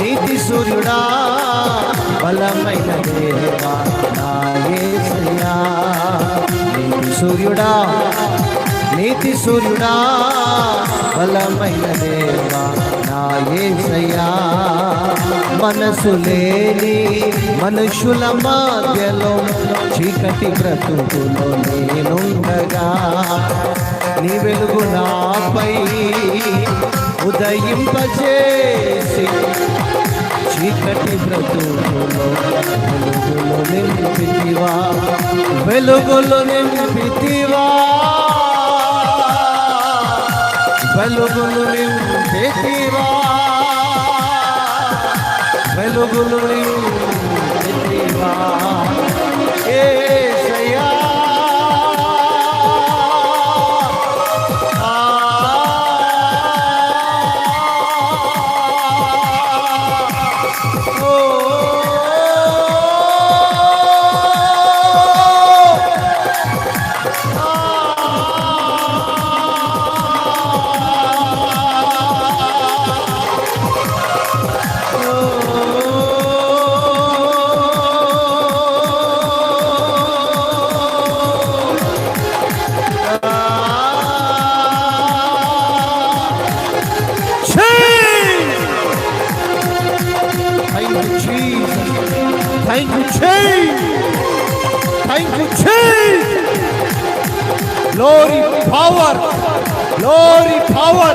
నీతి సూర్యుడా బలమైన దేవా నా యేసయ్యా. నీతి సూర్యుడా నీతి సూర్యుడా బలమైన దేవా నా యేసయ్యా. మనసు లేని మనుషుల మధ్యలో చీకటి బ్రతుకులో నేనుండగా నీ వెలుగు నాపై ఉదయింపజేసి చీకటి బ్రతుకులో వెలుగులో నింపితివా, వెలుగులో నింపితివా, వెలుగులు నింపితివా, వెలుగులు నింపితివా యేసయ్యా. Thank you, change. Thank you, change. Glory, power. Glory, power.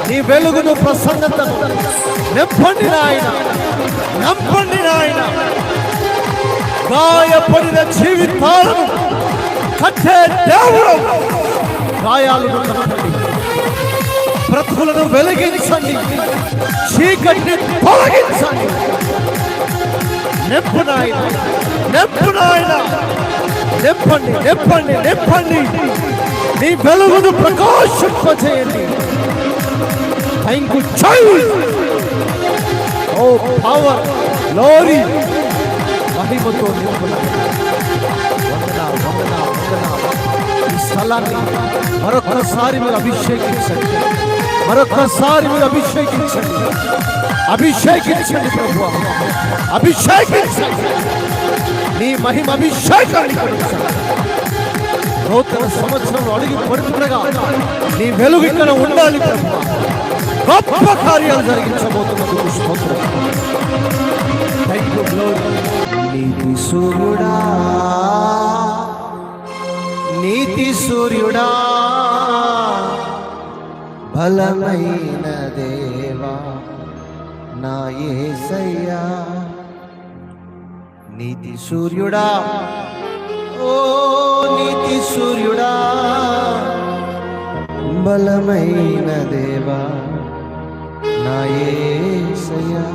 నీ వెలుగును ప్రసన్నతను నింపండి నాయన, నింపండి నాయన. గాయపడిన జీవితాలను కట్టే దేవుడు గాయాలను కట్టండి, బ్రతుకులను వెలిగించండి, చీకటిని తొలగించండి. నింపు నాయన, నింపు నాయన, నింపండి, నింపండి, నింపండి. నీ వెలుగును ప్రకాశింపజేయండి. Thank you child. ఓ పవర్, గ్లోరీ, మహిమతో ఈ స్థలాన్ని మరొకసారి మీరు అభిషేకించండి, మరొకసారి మీరు అభిషేకించండి, అభిషేకించండి ప్రభువా, అభిషేకించండి. నీ మహిమ అభిషేకాన్ని కొనసాగించండి. నూతన సంవత్సరంలో అడుగు పడుతుండగా నీ వెలుగు ఇక్కడ ఉండాలి ప్రభువా. గొప్ప కార్యాలు జరిగించబోతున్నందుకు స్తోత్రం. Thank you glory. నీతి సూర్యుడా, నీతి సూర్యుడా బలమైన దేవా నా యేసయ్యా. నీతి సూర్యుడా, ఓ నీతి సూర్యుడా బలమైన దేవా నా యేసయ్యా.